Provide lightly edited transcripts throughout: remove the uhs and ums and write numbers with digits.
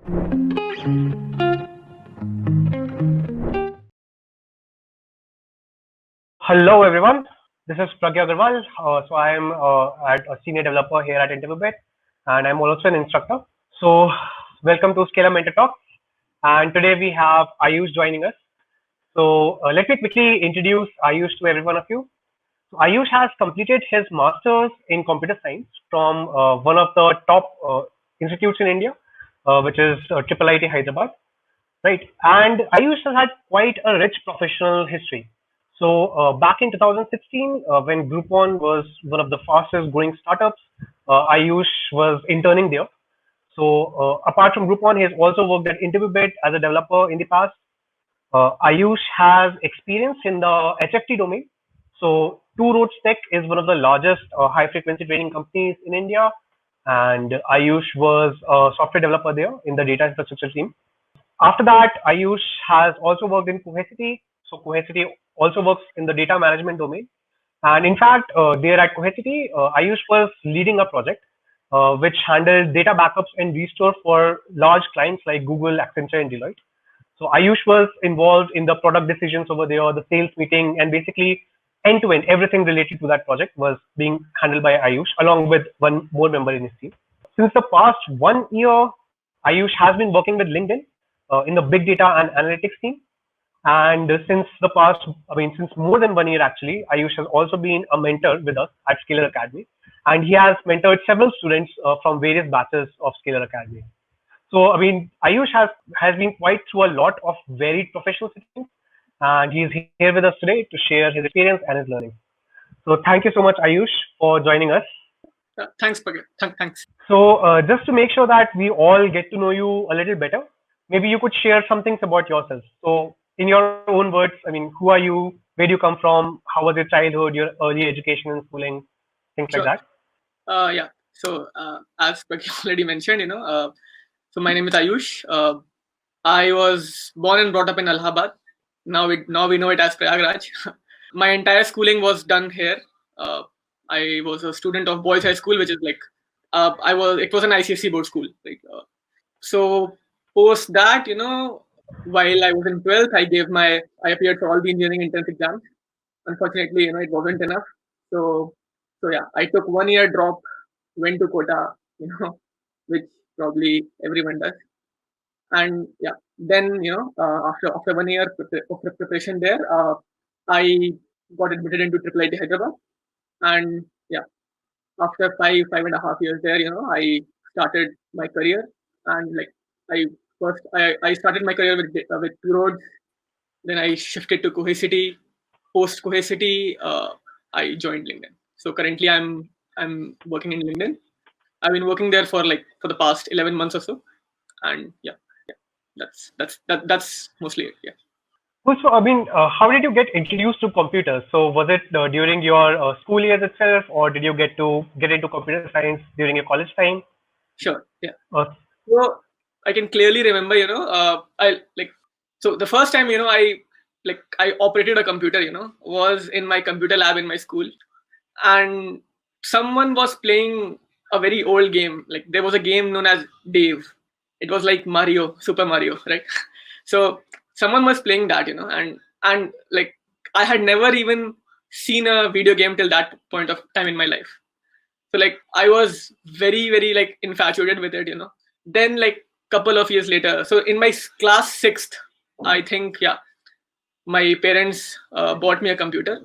Hello everyone, this is Pragya Agarwal. I am a senior developer here at InterviewBit, and I'm also an instructor. So welcome to Scala Mentor Talk, and today we have Ayush joining us. So let me quickly introduce Ayush to every one of you. So Ayush has completed his master's in computer science from one of the top institutes in India, which is IIIT Hyderabad. Right. And Ayush has had quite a rich professional history. So back in 2016, when Groupon was one of the fastest growing startups, Ayush was interning there. So apart from Groupon, he has also worked at InterviewBit as a developer in the past. Ayush has experience in the HFT domain. So Two Roads Tech is one of the largest high frequency trading companies in India. And Ayush was a software developer there in the data infrastructure team. After that, Ayush has also worked in Cohesity. So Cohesity also works in the data management domain. And in fact, there at Cohesity, Ayush was leading a project which handled data backups and restore for large clients like Google, Accenture, and Deloitte. So Ayush was involved in the product decisions over there, the sales meeting, and basically end to end, everything related to that project was being handled by Ayush along with one more member in his team. Since the past 1 year, Ayush has been working with LinkedIn in the big data and analytics team. And since more than 1 year actually, Ayush has also been a mentor with us at Scalar Academy. And he has mentored several students from various batches of Scalar Academy. So, Ayush has been quite through a lot of varied professional settings. And he's here with us today to share his experience and his learning. So, thank you so much, Ayush, for joining us. Thanks, Pragya. Thanks. So, just to make sure that we all get to know you a little better, maybe you could share some things about yourself. So, in your own words, who are you? Where do you come from? How was your childhood, your early education and schooling, things Sure. like that? Yeah. So, as Pragya already mentioned, so my name is Ayush. I was born and brought up in Allahabad. Now we know it as Prayagraj. My entire schooling was done here. I was a student of Boys High School, which is like it was an ICSE board school. So post that, while I was in 12th, I appeared for all the engineering entrance exams. Unfortunately, it wasn't enough. So yeah, I took 1 year drop, went to Kota, which probably everyone does. And yeah, then after 1 year of preparation there, I got admitted into IIIT Hyderabad, and yeah, after 5.5 years there, I started my career, and like I started my career with Two Roads, then I shifted to Cohesity. Post Cohesity, I joined LinkedIn. So currently I'm working in LinkedIn. I've been working there for the past 11 months or so, and yeah, that's mostly it. Yeah. So, how did you get introduced to computers? So, was it during your school years itself, or did you get into computer science during your college time? Sure. Yeah. Uh, So I can clearly remember, so the first time, I operated a computer, was in my computer lab in my school, and someone was playing a very old game. Like there was a game known as Dave. It was like Mario, Super Mario, right? So someone was playing that, and like I had never even seen a video game till that point of time in my life. So like I was very, very like infatuated with it, Then like couple of years later, so in my class sixth, I think, yeah, my parents bought me a computer.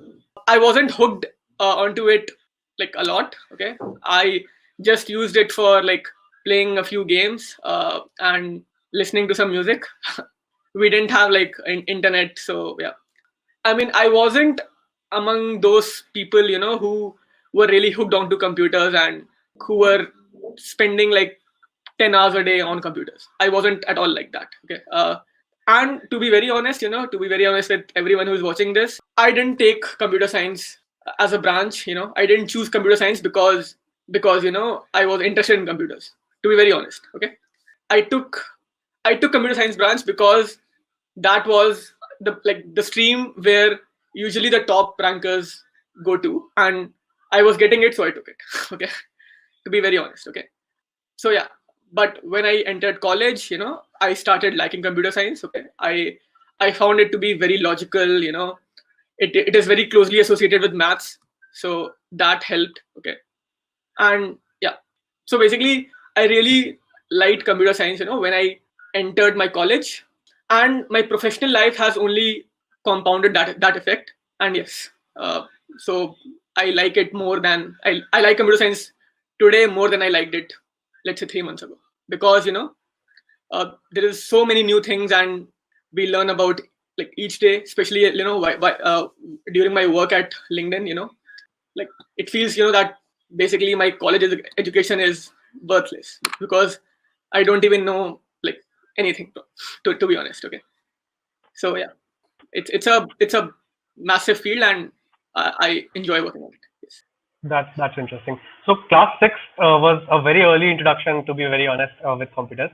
I wasn't hooked onto it like a lot. Okay, I just used it for like playing a few games and listening to some music. We didn't have like internet, so yeah. I wasn't among those people, who were really hooked onto computers and who were spending like 10 hours a day on computers. I wasn't at all like that. Okay. And to be very honest, with everyone who's watching this, I didn't take computer science as a branch. I didn't choose computer science because I was interested in computers. To be very honest, okay, I took computer science branch because that was the stream where usually the top rankers go to, and I was getting it, so I took it. Okay, to be very honest. Okay, so yeah, But when I entered college, I started liking computer science. Okay, I found it to be very logical. It is very closely associated with maths, so that helped. Okay, and yeah, so basically, I really liked computer science. When I entered my college, and my professional life has only compounded that effect. And yes, so I like it more than I like computer science today more than I liked it, let's say 3 months ago, because there is so many new things, and we learn about like each day, especially during my work at LinkedIn. Like it feels that basically my college education is worthless because I don't even know like anything, to be honest. Okay, so yeah, it's a massive field, and I enjoy working on it. Yes. That's interesting. So class six was a very early introduction, to be very honest, with computers.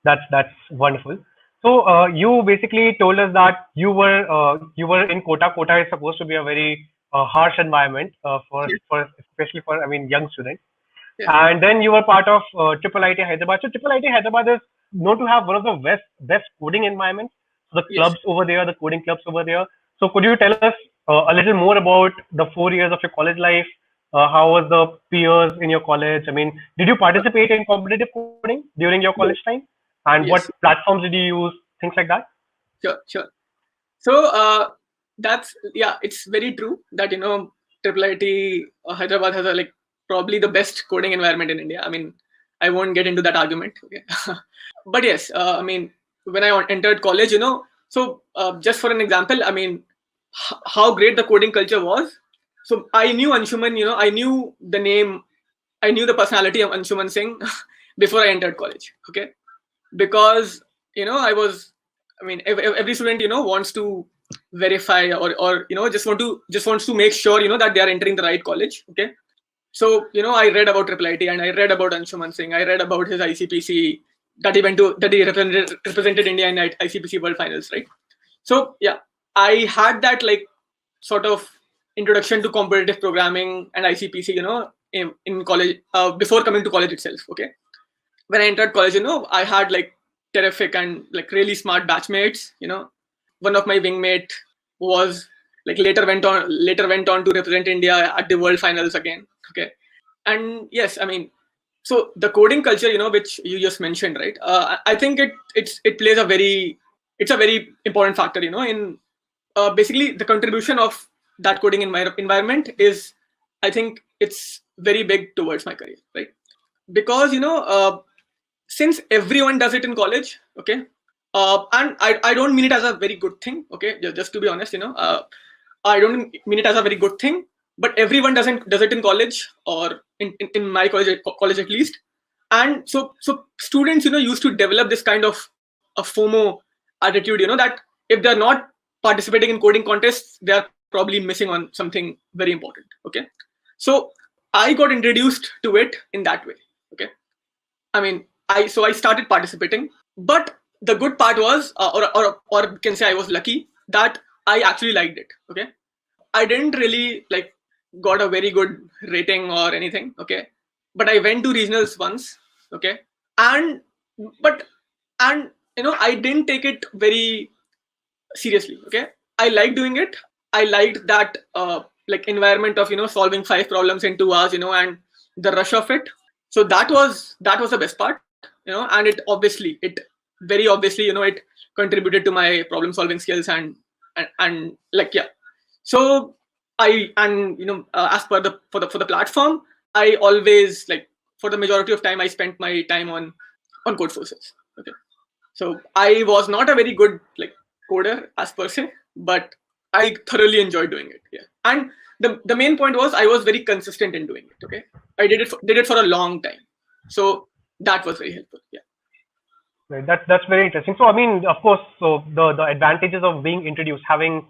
That's wonderful. So you basically told us that you were in Kota. Kota is supposed to be a very harsh environment Yes. for especially for young students. Yeah. And then you were part of Triple IT Hyderabad. So Triple IT Hyderabad is known to have one of the best coding environments. So the Yes. clubs over there, the coding clubs over there. So could you tell us a little more about the 4 years of your college life? How was the peers in your college? I mean, did you participate in competitive coding during your college Yes. time? And what Yes. platforms did you use? Things like that. Sure. Sure. So it's very true that Triple IT Hyderabad has a like probably the best coding environment in India. I mean, I won't get into that argument. Okay, but yes, I mean, when I entered college, so just for an example, I mean, how great the coding culture was. So I knew Anshuman. I knew the name, I knew the personality of Anshuman Singh before I entered college. Okay, because I mean, every student wants to verify, or just wants to make sure that they are entering the right college. Okay, so I read about Triple IT, and I read about Anshuman Singh. I read about his ICPC, that he represented India in ICPC World Finals, right? So yeah, I had that like sort of introduction to competitive programming and ICPC, in college, before coming to college itself. Okay, when I entered college, I had like terrific and like really smart batchmates. One of my wingmate was like later went on to represent India at the World Finals again. Okay, and yes, I mean, so the coding culture, which you just mentioned, right? I think it plays it's a very important factor, in basically the contribution of that coding in my environment is, I think it's very big towards my career, right? Because since everyone does it in college. Okay, and I don't mean it as a very good thing. Okay, just to be honest, I don't mean it as a very good thing, but everyone does it in college, or in my college at least. And so students used to develop this kind of a FOMO attitude, that if they're not participating in coding contests, they are probably missing on something very important. Okay, so I got introduced to it in that way. Okay, I mean, I started participating, but the good part was, or can say I was lucky that I actually liked it. Okay, I didn't really like got a very good rating or anything. Okay, but I went to regionals once. Okay, and but and I didn't take it very seriously. Okay, I liked doing it. I liked that like environment of solving 5 problems in 2 hours, and the rush of it. So that was the best part, and it very obviously it contributed to my problem solving skills, and like yeah. So I and as per the for the platform, I always like, for the majority of time I spent my time on code forces. Okay, so I was not a very good like coder as per se, but I thoroughly enjoyed doing it. Yeah, and the main point was I was very consistent in doing it. Okay, I did it for a long time, so that was very helpful. Yeah. Right. That's very interesting. So I mean, of course, so the advantages of being introduced, having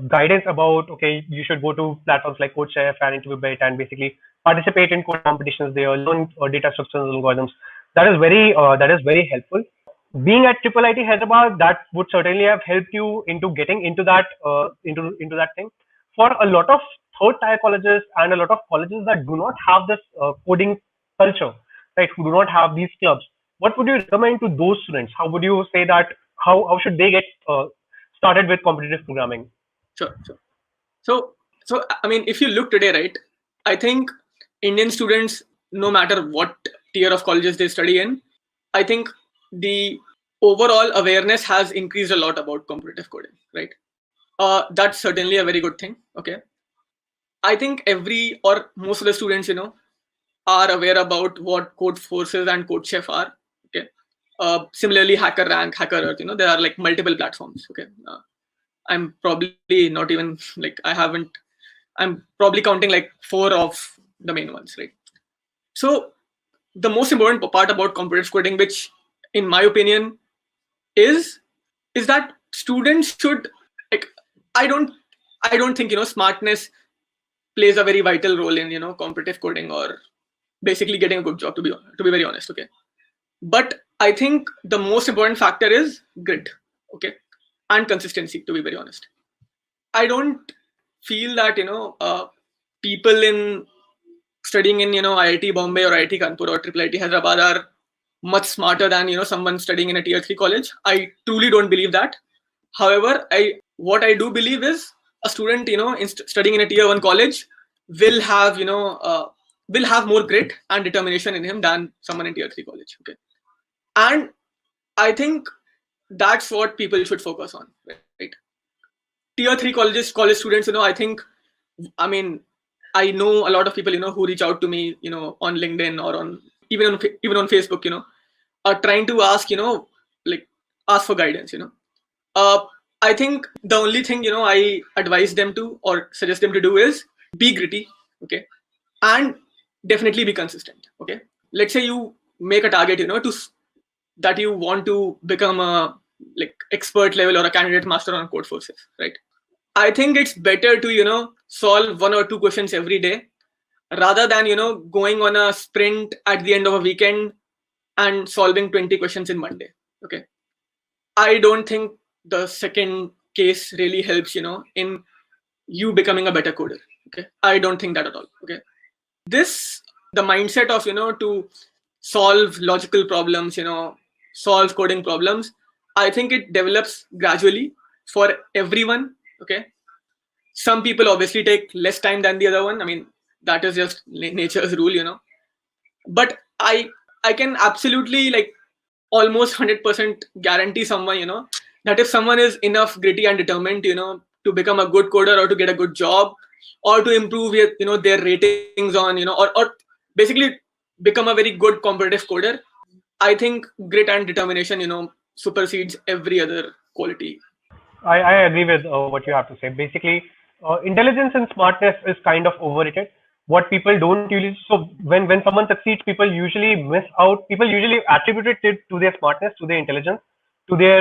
guidance about, okay, you should go to platforms like CodeChef and InterviewBit and basically participate in code competitions there, learn data structures and algorithms. That is very helpful. Being at Triple IT Hyderabad, that would certainly have helped you into getting into that thing. For a lot of third tier colleges and a lot of colleges that do not have this coding culture, right, who do not have these clubs, what would you recommend to those students? How would you say that how should they get started with competitive programming? Sure. So, I mean, if you look today, right, I think Indian students, no matter what tier of colleges they study in, I think the overall awareness has increased a lot about competitive coding, right? That's certainly a very good thing. Okay, I think every or most of the students, are aware about what Code Forces and CodeChef are. Okay, similarly, HackerRank, HackerEarth, there are like multiple platforms. Okay, I'm probably not even like I'm probably counting like 4 of the main ones, right? So the most important part about competitive coding, which in my opinion is that students should like I don't I don't think smartness plays a very vital role in competitive coding or basically getting a good job, to be very honest. Okay, but I think the most important factor is grit. Okay, and consistency, to be very honest. I don't feel that people in studying in IIT Bombay or IIT Kanpur or Triple IIT Hyderabad are much smarter than someone studying in a tier 3 college. I truly don't believe that. However, what I do believe is a student studying in a tier 1 college will have will have more grit and determination in him than someone in tier 3 college. Okay, and I think that's what people should focus on, right? Tier 3 college students, I think, I mean, I know a lot of people who reach out to me on LinkedIn or on even on Facebook, are trying to ask like ask for guidance. uh I think the only thing I advise them to or suggest them to do is be gritty. Okay, and definitely be consistent. Okay, let's say you make a target that you want to become a like expert level or a candidate master on Code Forces, right? I think it's better to solve 1 or 2 questions every day rather than going on a sprint at the end of a weekend and solving 20 questions in one day. Okay, I don't think the second case really helps in you becoming a better coder. Okay, I don't think that at all. Okay, this the mindset of to solve logical problems, solve coding problems, I think it develops gradually for everyone. Okay, some people obviously take less time than the other one. I mean, that is just nature's rule, but I can absolutely like almost 100% guarantee someone that if someone is enough gritty and determined to become a good coder or to get a good job or to improve their ratings on or basically become a very good competitive coder, I think grit and determination supersedes every other quality. I agree with what you have to say. Basically, intelligence and smartness is kind of overrated. What people don't usually, so when someone succeeds, people usually miss out. People usually attribute it to their smartness, to their intelligence, to their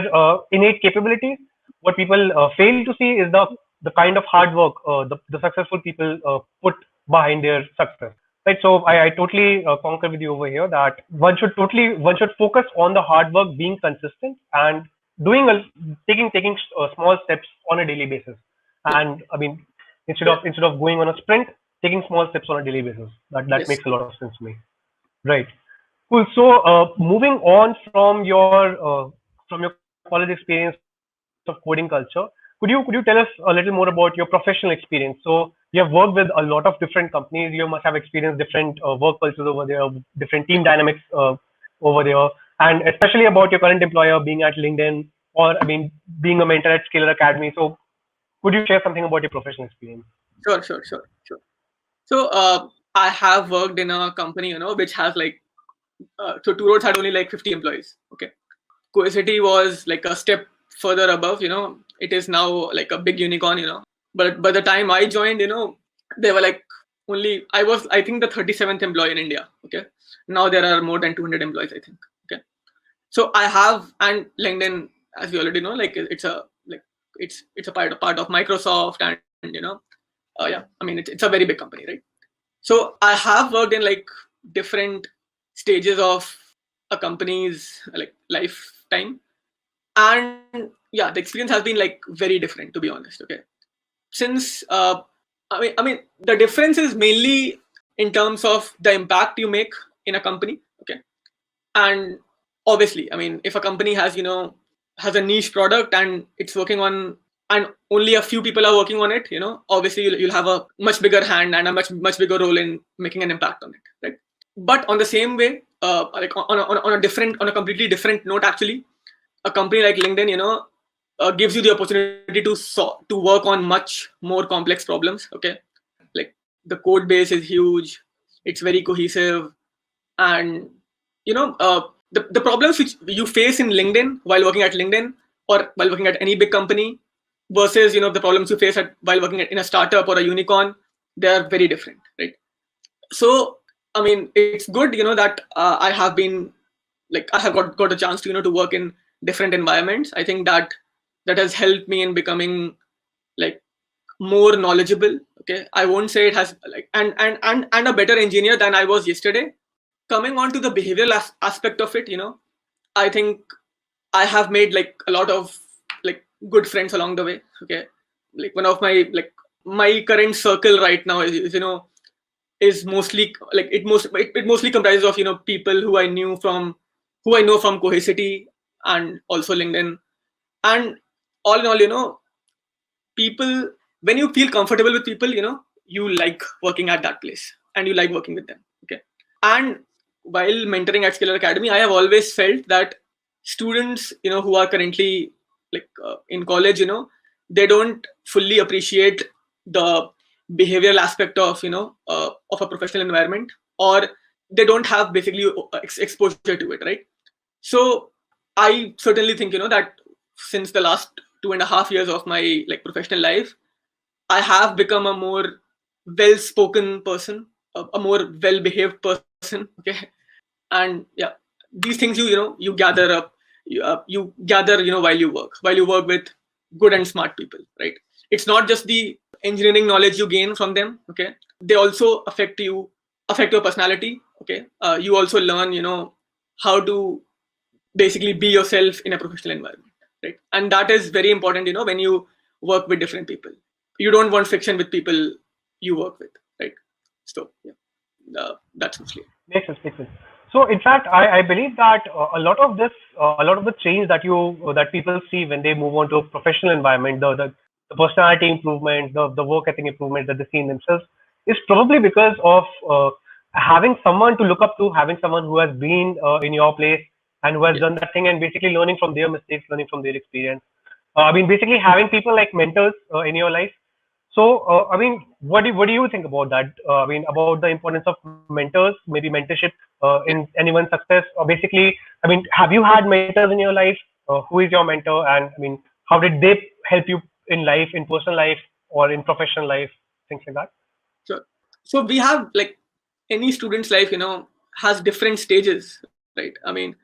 innate capabilities. What people fail to see is the kind of hard work the successful people put behind their success. Right. So I totally concur with you over here that one should focus on the hard work, being consistent, and doing a taking small steps on a daily basis. Yeah. And I mean, instead of going on a sprint, taking small steps on a daily basis. That Yes. makes a lot of sense to me. Right. Cool. So moving on from your college experience of coding culture, could you tell us a little more about your professional experience? So you have worked with a lot of different companies. You must have experienced different work cultures over there, different team dynamics over there, and especially about your current employer being at LinkedIn, or I mean, being a mentor at Scalar Academy. So could you share something about your professional experience? Sure. So I have worked in a company which has like so Two Roads had only like 50 employees. Okay, Coacity was like a step further above. It is now like a big unicorn. But by the time I joined, they were like only I think the 37th employee in India. Okay, now there are more than 200 employees, I think. Okay, so I have, and LinkedIn, as we already know, like it's a part of Microsoft, and yeah, I mean it's a very big company, right? So I have worked in like different stages of a company's like lifetime, and yeah, the experience has been like very different, to be honest. Okay, since I mean the difference is mainly in terms of the impact you make in a company. Okay, and obviously, I mean, if a company has, has a niche product and it's working on, and only a few people are working on it, obviously you'll have a much bigger hand and a much bigger role in making an impact on it, right? But on the same way, like on a completely different note, actually, a company like LinkedIn, gives you the opportunity to work on much more complex problems. Okay, like the code base is huge, it's very cohesive, and the problems which you face in LinkedIn while working at LinkedIn or while working at any big company versus the problems you face while working in a startup or a unicorn, they are very different, right? So I mean, it's good that I have been I have got a chance to work in different environments. I think that has helped me in becoming like more knowledgeable. Okay, I won't say it has and a better engineer than I was yesterday. Coming on to the behavioral aspect of it, I think I have made a lot of good friends along the way. Okay, like one of my current circle right now is mostly it mostly comprises of people who I know from Cohesity and also LinkedIn. And all in all, people, when you feel comfortable with people, you like working at that place and you like working with them. Okay, and while mentoring at Scalar Academy, I have always felt that students who are currently in college, they don't fully appreciate the behavioral aspect of of a professional environment, or they don't have basically exposure to it, right? So I certainly think that since the last 2.5 years of my professional life, I have become a more well-spoken person, a more well-behaved person. Okay, and yeah, these things you gather up, you gather while you work with good and smart people, right? It's not just the engineering knowledge you gain from them. Okay, they also affect your personality. Okay, you also learn how to basically be yourself in a professional environment, right? And that is very important when you work with different people. You don't want friction with people you work with, right? So yeah, that's mostly it. Makes sense. Makes sense. So, in fact, I believe that a lot of the change that that people see when they move on to a professional environment, the personality improvement, the work ethic improvement that they see in themselves, is probably because of having someone to look up to, having someone who has been in your place and who has Yeah. done that thing, and basically learning from their mistakes, learning from their experience. I mean, basically having people like mentors in your life. So, I mean, what do you think about that? I mean, about the importance of mentors, maybe mentorship Yeah. in anyone's success, or basically, I mean, have you had mentors in your life? Who is your mentor, and I mean, how did they help you in life, in personal life, or in professional life, things like that? So, so we have any student's life, has different stages, right? I mean,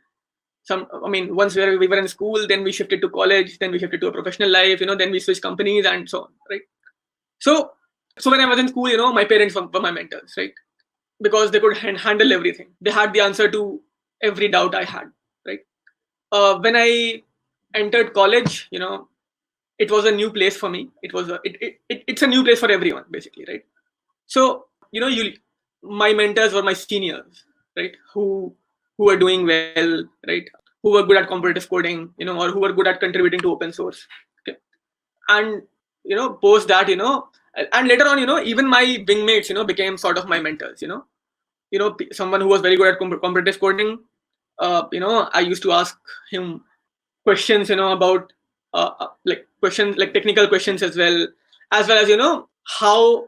once we were in school, then we shifted to college, then we shifted to a professional life, then we switched companies and so on, right? So, so when I was in school, my parents were my mentors, right? Because they could handle everything. They had the answer to every doubt I had, right? When I entered college, it was a new place for me. It's a new place for everyone, basically, right? So my mentors were my seniors, right? Who were doing well, right? Who were good at competitive coding, or who were good at contributing to open source. Okay, and post that, and later on, even my wingmates, became sort of my mentors. Someone who was very good at competitive coding. I used to ask him questions, about questions like technical questions as well as how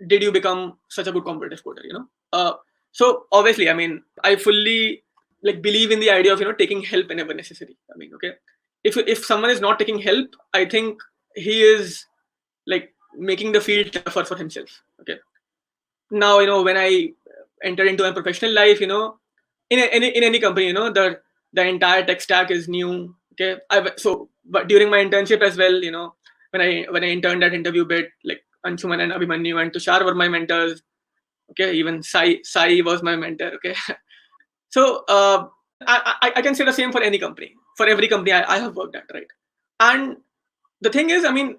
did you become such a good competitive coder. So obviously, I mean, I fully believe in the idea of taking help whenever necessary. I mean, okay, if someone is not taking help, I think he is making the field tougher for himself. Okay, now when I entered into my professional life, in any company, the entire tech stack is new. Okay, but during my internship as well, when I interned at InterviewBit, Anshuman and Abhimanyu and Tushar were my mentors. Okay, even Sai was my mentor. Okay, so I can say the same for any company, for every company I have worked at, right? And the thing is, I mean,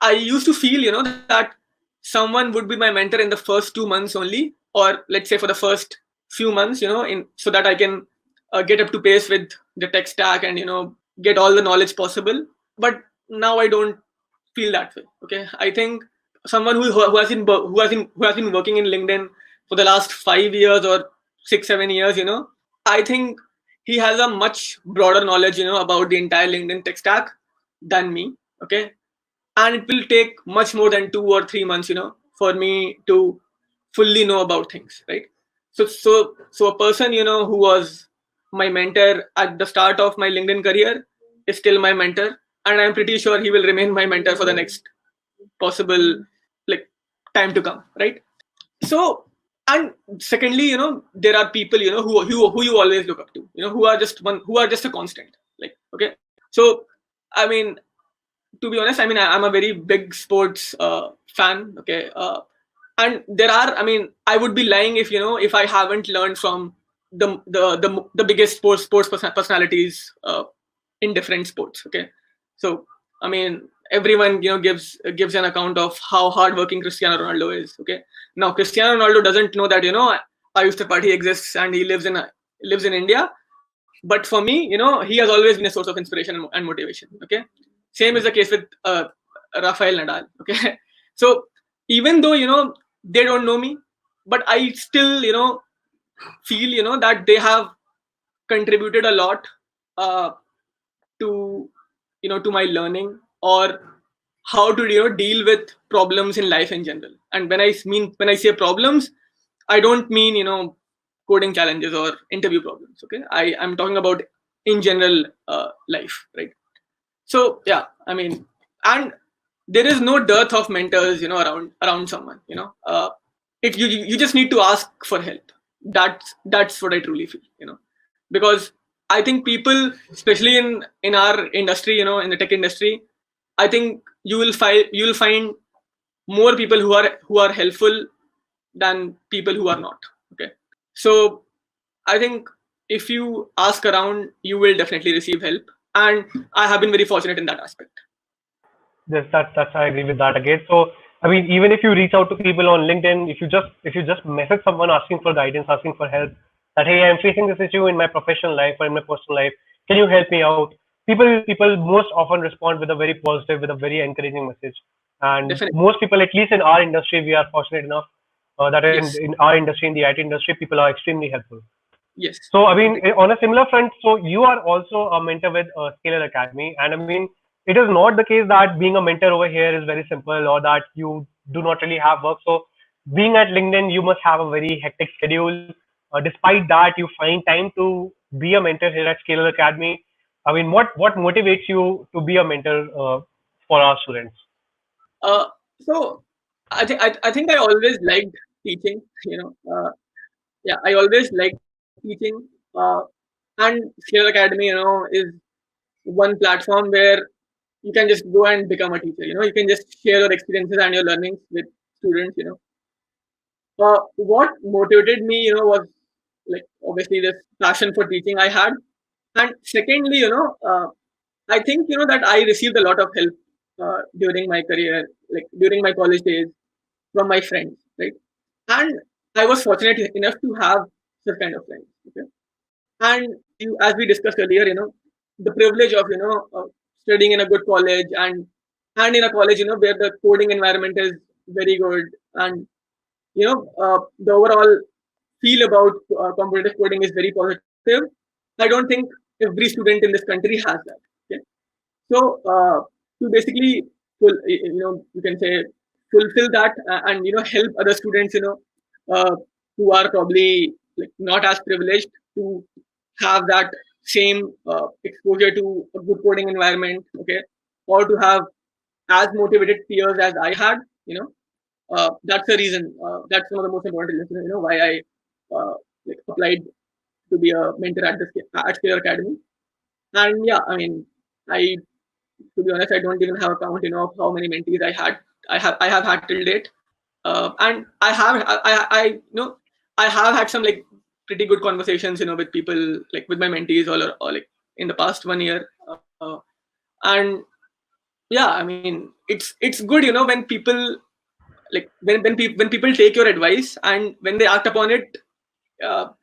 I used to feel that someone would be my mentor in the first 2 months only, or let's say for the first few months, in so that I can get up to pace with the tech stack and get all the knowledge possible. But now I don't feel that way. Okay, I think someone who has been working in LinkedIn for the last 5 years or 6-7 years, I think he has a much broader knowledge, about the entire LinkedIn tech stack than me. Okay, and it will take much more than 2 or 3 months, for me to fully know about things, right? So a person, who was my mentor at the start of my LinkedIn career is still my mentor, and I'm pretty sure he will remain my mentor for the next possible like time to come, right? So, and secondly, there are people, who you always look up to, who are just a constant, like, okay. So I mean, to be honest, I mean, I'm a very big sports fan, okay. And there are, I mean, I would be lying if I haven't learned from the biggest sports personalities in different sports, okay. So I mean, everyone gives an account of how hardworking Cristiano Ronaldo is, okay. Now Cristiano Ronaldo doesn't know that Ayush Tripathi exists and he lives in India. But for me, he has always been a source of inspiration and motivation, okay. Same is the case with Rafael Nadal, okay. So even though they don't know me, but I still feel that they have contributed a lot uh, to to my learning, or how to deal with problems in life in general. And when I say problems, I don't mean coding challenges or interview problems, okay. I'm talking about in general life, right? So yeah, I mean, and there is no dearth of mentors around someone, if you just need to ask for help. That's what I truly feel, because I think people, especially in our industry, in the tech industry, I think you will find more people who are helpful than people who are not, okay. So I think if you ask around, you will definitely receive help, and I have been very fortunate in that aspect. Yes, that's I agree with that again. So I mean, even if you reach out to people on LinkedIn, if you just message someone asking for guidance, asking for help, that hey, I'm facing this issue in my professional life or in my personal life, can you help me out? People most often respond with a very positive, with a very encouraging message. And Definitely, most people, at least in our industry, we are fortunate enough that yes, in our industry, in the IT industry, people are extremely helpful. yes, So, I mean, completely. on a similar front, so you are also a mentor with Scalar Academy, and I mean, it is not the case that being a mentor over here is very simple or that you do not really have work. So, being at LinkedIn, you must have a very hectic schedule. Despite that, you find time to be a mentor here at Scalar Academy. I mean, what motivates you to be a mentor for our students? Uh, so I think I always liked teaching. Yeah, I always liked teaching. And Skill Academy, is one platform where you can just go and become a teacher. You can just share your experiences and your learnings with students. What motivated me, was like obviously this passion for teaching I had, and secondly, I think that I received a lot of help during my career, like during my college days, from my friends, right? And I was fortunate enough to have such kind of friends. Okay, and as we discussed earlier, the privilege of studying in a good college, and in a college where the coding environment is very good, and the overall feel about competitive coding is very positive. I don't think every student in this country has that. Okay? So to basically you can say fulfill that, and help other students uh, who are probably like not as privileged to have that same exposure to a good coding environment, okay, or to have as motivated peers as I had, that's the reason. That's one of the most important reasons, why I applied to be a mentor at Scalar Academy. And yeah, I mean, I to be honest, I don't even have a count, of how many mentees I have had till date. And I have had some like pretty good conversations, with people, like with my mentees, or like in the past 1 year. And yeah, I mean, it's good, when people like when people take your advice and when they act upon it, and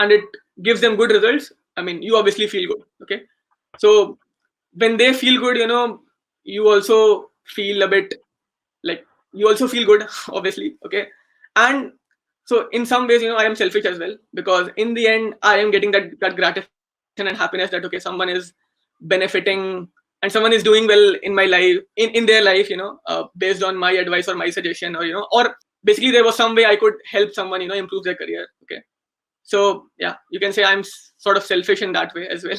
it gives them good results, I mean, you obviously feel good. Okay, so when they feel good, you also feel a bit like you also feel good, obviously. Okay, and so in some ways, I am selfish as well, because in the end, I am getting that gratification and happiness that okay, someone is benefiting and someone is doing well in my life, in their life, based on my advice or my suggestion, or basically there was some way I could help someone, improve their career. Okay, so yeah, you can say I'm sort of selfish in that way as well.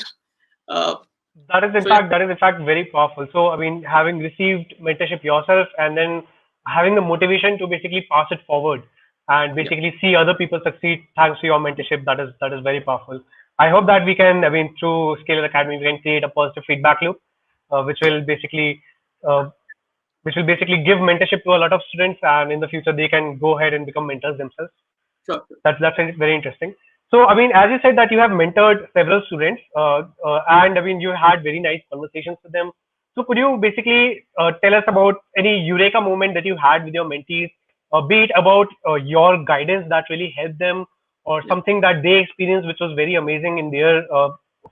uh, so yeah, That is in fact very powerful. So I mean, having received mentorship yourself and then having the motivation to basically pass it forward and yeah, basically see other people succeed thanks to your mentorship, that is very powerful. I hope that we can, I mean, through Scalar Academy, we can create a positive feedback loop, which will basically uh, give mentorship to a lot of students, and in the future they can go ahead and become mentors themselves. sure, sure. That's very interesting. So, I mean, as you said that you have mentored several students, and I mean, you had very nice conversations with them. So, could you basically tell us about any eureka moment that you had with your mentees, be it about your guidance that really helped them, or Yeah. something that they experienced which was very amazing in their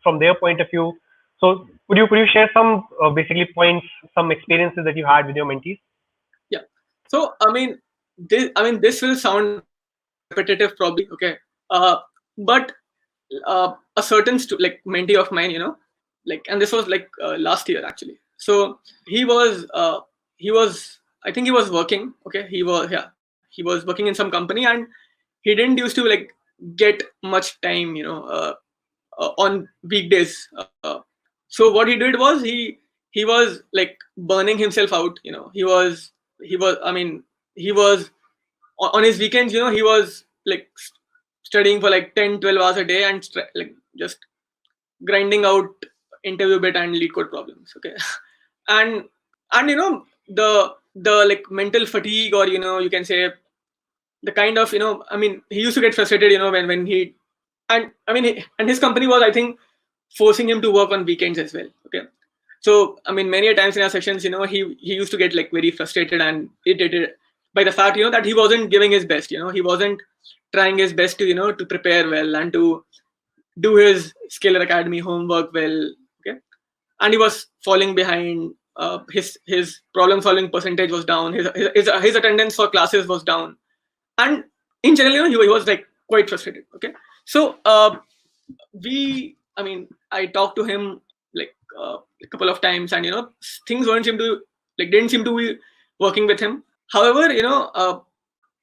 from their point of view? So, could you share some basically points, some experiences that you had with your mentees? Yeah. So this will sound repetitive probably. Okay. But a certain like mentee of mine, like, and this was like last year actually. So he was I think he was working. Okay, he was working in some company, and he didn't used to like get much time, on weekdays. So what he did was he was like burning himself out. He was I mean he was on his weekends. He was like studying for like 10-12 hours a day and like just grinding out interview bit and lead code problems. Okay, and the like mental fatigue, or you can say the kind of I mean he used to get frustrated when he and I mean and his company was, I think, forcing him to work on weekends as well. Okay, so I mean many a times in our sessions, he used to get like very frustrated and irritated by the fact that he wasn't giving his best. He wasn't trying his best to to prepare well and to do his Scalar Academy homework well. Okay, and he was falling behind. His problem solving percentage was down. His attendance for classes was down, and in general, he was like quite frustrated. Okay, so I talked to him like a couple of times, and things weren't seem to like didn't seem to be working with him. However,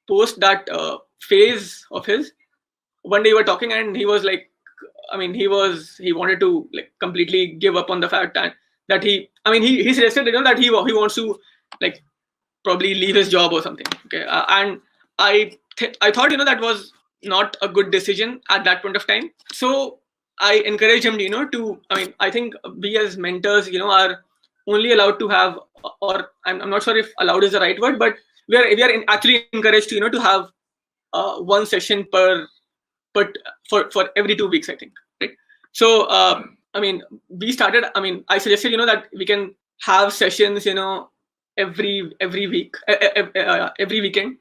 post that phase of his, one day we were talking, and he was like, I mean, he wanted to like completely give up on the fact that he suggested that he wants to like probably leave his job or something. Okay, and I thought that was not a good decision at that point of time. So I encouraged him, to I think we as mentors, are only allowed to have, or I'm not sure if allowed is the right word, but actually encouraged to to have one session but for every 2 weeks, I think, right? So we started, I suggested that we can have sessions every week, every weekend.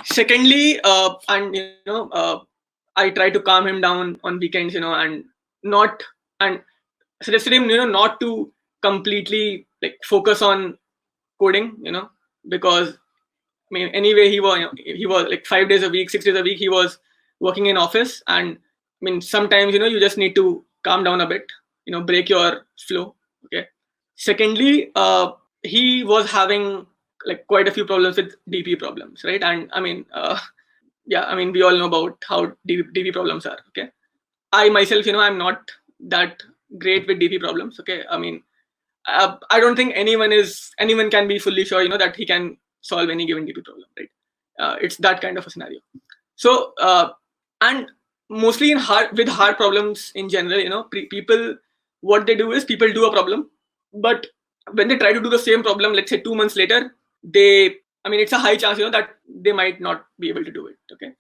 Secondly, and I try to calm him down on weekends, and not and suggested him not to completely like focus on coding, because anyway, he was like 5 days a week, 6 days a week. He was working in office, and sometimes you just need to calm down a bit, break your flow. Okay. Secondly, he was having like quite a few problems with DP problems, right? And yeah, we all know about how DP problems are. Okay. I myself, I'm not that great with DP problems. Okay. I don't think anyone can be fully sure, that he can solve any given DP problem, right? It's that kind of a scenario. So and mostly with hard problems in general, people, what they do is people do a problem, but when they try to do the same problem, let's say 2 months later, it's a high chance that they might not be able to do it. Okay.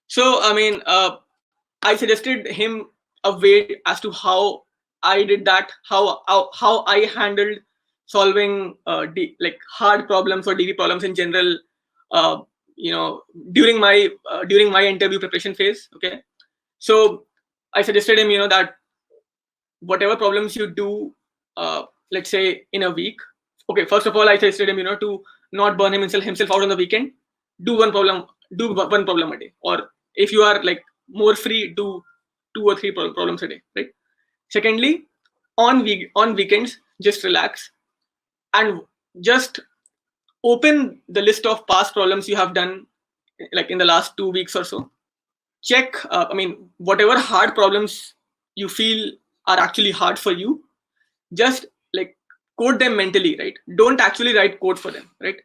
So I suggested him a way as to how I did that, how I handled solving like hard problems or DB problems in general, uh, during my interview preparation phase. Okay, so I suggested him, that whatever problems you do, let's say in a week. Okay, first of all, I suggested him, to not burn himself out on the weekend. Do one problem a day, or if you are like more free, do 2 or 3 problems a day, right? Secondly, on weekends, just relax and just open the list of past problems you have done, like in the last 2 weeks or so. Check, whatever hard problems you feel are actually hard for you, just like code them mentally, right? Don't actually write code for them, right?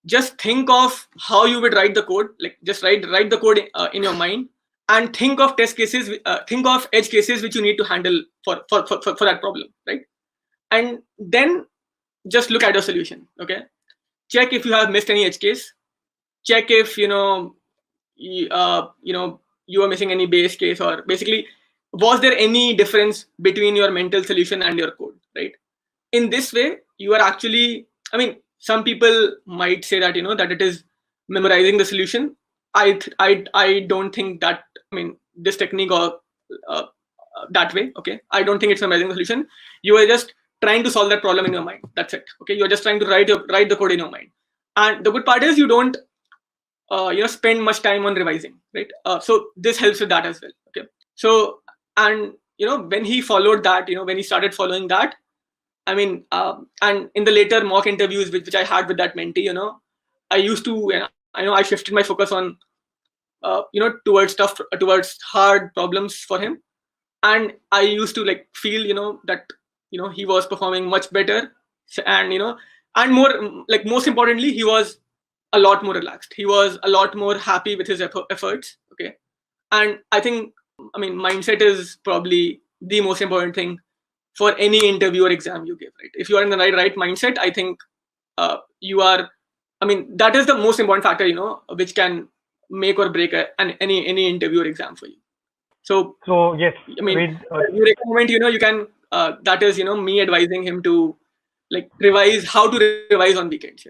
Just think of how you would write the code, like just write the code in your mind, and think of test cases, think of edge cases which you need to handle for that problem, right? And then just look at your solution. Okay, check if you have missed any edge case, check if you are missing any base case, or basically was there any difference between your mental solution and your code, right? In this way you are actually, some people might say that that it is memorizing the solution. I don't think that, this technique or uh, that way. Okay, I don't think it's memorizing the solution. You are just trying to solve that problem in your mind, that's it. Okay, you're just trying to write the code in your mind. And the good part is you don't spend much time on revising, right? So this helps with that as well. Okay, so, and when he followed that, when he started following that, and in the later mock interviews which I had with that mentee, I used to, I shifted my focus on towards hard problems for him. And I used to like feel that he was performing much better. And and more, like, most importantly, he was a lot more relaxed, he was a lot more happy with his efforts. Okay, and I think, mindset is probably the most important thing for any interview or exam you give, right? If you are in the right mindset, I think you are, that is the most important factor, which can make or break any interview or exam for you. So Yes, you recommend, you can, that is, me advising him to like revise, how to revise on weekends,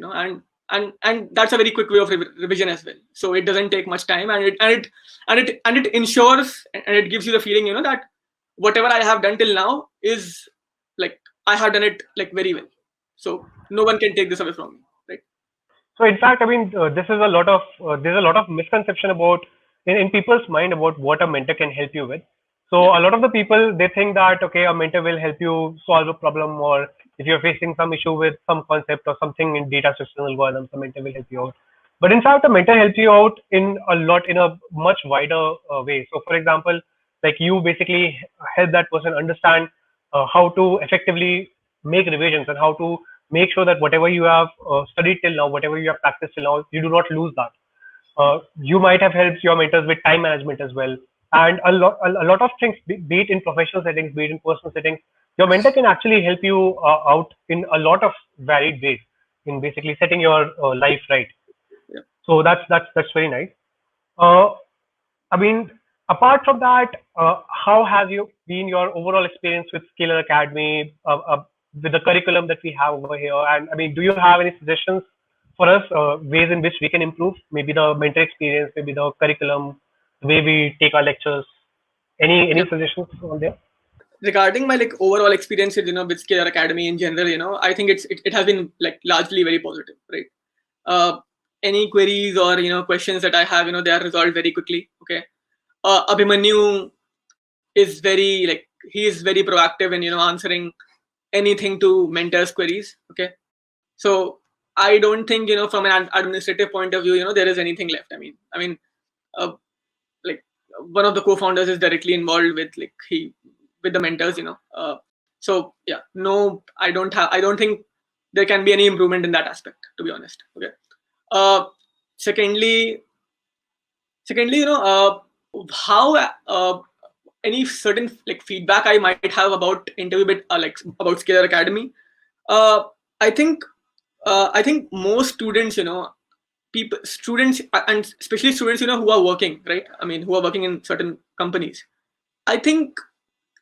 and that's a very quick way of revision as well. So it doesn't take much time, and it ensures, and it gives you the feeling, that whatever I have done till now is like I have done it like very well. So no one can take this away from me, right? So in fact, this is a lot of there's a lot of misconception about in people's mind about what a mentor can help you with. So Yeah. a lot of the people, they think that okay, a mentor will help you solve a problem, or if you're facing some issue with some concept or something in data system algorithms, a mentor will help you out. But in fact, a mentor helps you out in a much wider way. So for example, like you basically help that person understand how to effectively make revisions and how to make sure that whatever you have studied till now, whatever you have practiced till now, you do not lose that. You might have helped your mentors with time management as well, and a lot of things, be it in professional settings, be it in personal settings. Your mentor can actually help you out in a lot of varied ways in basically setting your life right. Yeah. So that's very nice. Uh, I mean, apart from that, how has you been your overall experience with Scalar Academy, with the curriculum that we have over here? And I mean, do you have any suggestions for us, ways in which we can improve? Maybe the mentor experience, maybe the curriculum, the way we take our lectures. Any Yeah. suggestions on there? Regarding my like overall experiences, with Scalar Academy in general, I think it has been like largely very positive, right? Any queries or questions that I have, they are resolved very quickly. Okay, Abhimanyu is very, like, he is very proactive in answering anything to mentors queries. Okay, so I don't think, from an administrative point of view, there is anything left. Uh, like, one of the co-founders is directly involved with with the mentors. So yeah, no, I don't think there can be any improvement in that aspect, to be honest. Okay. uh secondly secondly how any certain like feedback I might have about interview bit, like about Scalar Academy. uh I think most students, people students, and especially students, who are working, right? Who are working in certain companies. I think,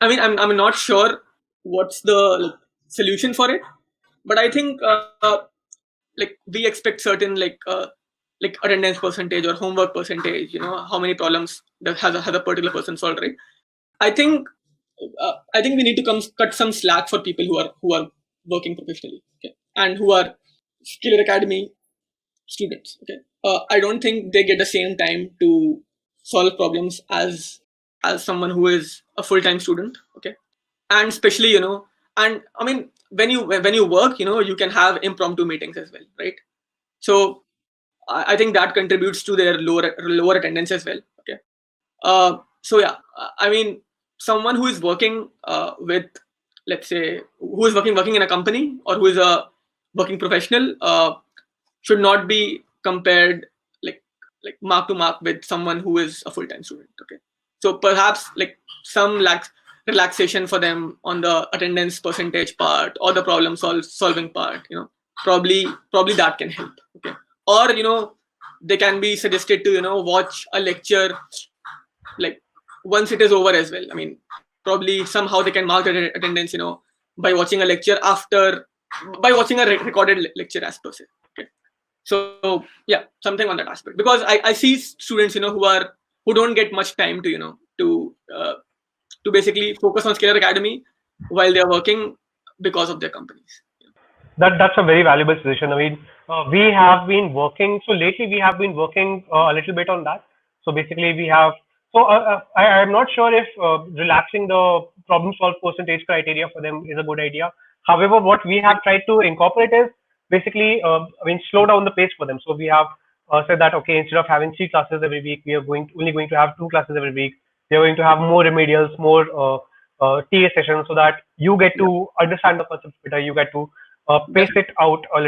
I'm not sure what's the like, solution for it, but I think, like, we expect certain like attendance percentage or homework percentage, how many problems that has a particular person solved, right? I think we need to cut some slack for people who are working professionally, okay, and who are Skill Academy students. Okay, I don't think they get the same time to solve problems as someone who is a full time student. Okay, and especially and I mean when you work, you can have impromptu meetings as well, right? So I think that contributes to their lower attendance as well. Okay, so yeah, I mean, someone who is working with, let's say, who is working in a company or who is a working professional should not be compared like mark to mark with someone who is a full time student. Okay, so perhaps like some relaxation for them on the attendance percentage part or the solving part. Probably that can help. Okay, or they can be suggested to watch a lecture like once it is over as well. I mean, probably somehow they can mark the attendance, by watching a lecture by watching a recorded lecture as per se. Okay, so yeah, something on that aspect, because I see students, who don't get much time to to basically focus on Scalar Academy while they are working because of their companies. That's a very valuable suggestion. I mean, we have been working. So lately, we have been working a little bit on that. So basically, we have. So I'm not sure if relaxing the problem solve percentage criteria for them is a good idea. However, what we have tried to incorporate is basically, I mean, slow down the pace for them. So we have said that okay, instead of having 3 classes every week, we are only going to have 2 classes every week. We are going to have more remedials, more TA sessions, so that you get Yeah, to understand the concepts better. You get to pace it definitely, out a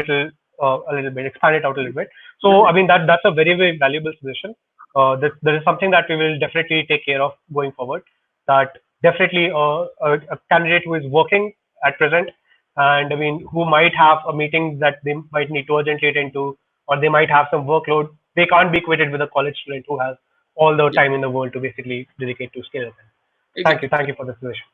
little bit, expand it out a little bit. So, I definitely. mean, that's a very, very valuable suggestion. That is something that we will definitely take care of going forward. That definitely a candidate who is working at present, and I mean, who might have a meeting that they might need to urgently attend to, or they might have some workload, they can't be quitted with a college student who has all the Yeah, time in the world to basically dedicate to skill. exactly. Thank you for the suggestion.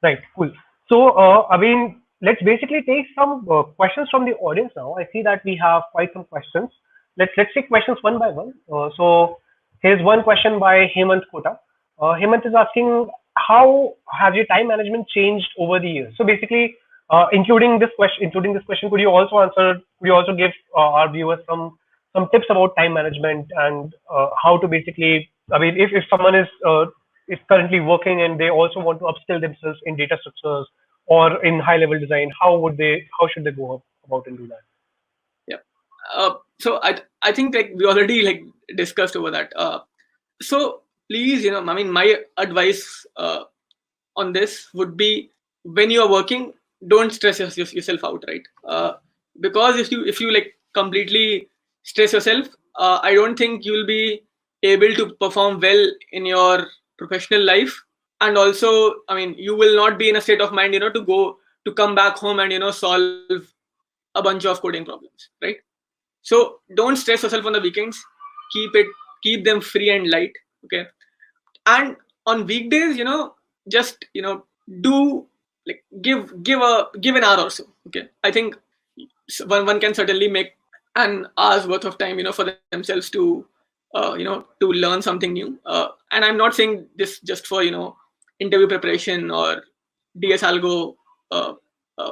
Right, cool. So, I mean, let's basically take some questions from the audience now. I see that we have quite some questions. Let's take questions one by one. So, here's one question by Hemant Kota. Hemant is asking, how has your time management changed over the years? So, basically, including this question, could you also answer? Could you also give our viewers some tips about time management and how to basically? I mean, if someone is currently working and they also want to upskill themselves in data structures or in high level design, how should they go about and do that? Yeah. So I think like we already like discussed over that. So please, I mean, my advice on this would be, when you are working, don't stress yourself out, right? Because if you like completely stress yourself, I don't think you'll be able to perform well in your professional life. And also, I mean, you will not be in a state of mind, to come back home and solve a bunch of coding problems, right? So don't stress yourself on the weekends. Keep it, keep them free and light. Okay. And on weekdays, just do like give an hour or so. Okay. I think one can certainly make an hour's worth of time, for themselves to learn something new. And I'm not saying this just for interview preparation or DS algo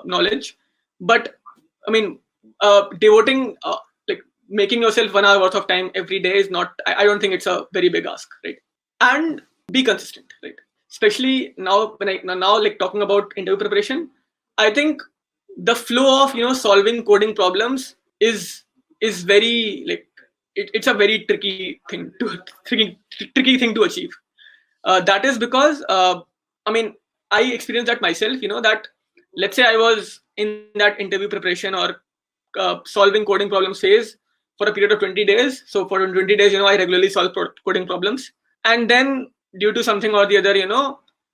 knowledge, but I mean, devoting like making yourself 1 hour worth of time every day is not. I don't think it's a very big ask, right? And be consistent, right? Especially now, when I now like talking about interview preparation, I think the flow of solving coding problems is very like it's a very tricky thing to achieve. That is because I mean, I experienced that myself. That, let's say I was in that interview preparation or solving coding problems phase for a period of 20 days. So for 20 days, I regularly solve coding problems, and then due to something or the other,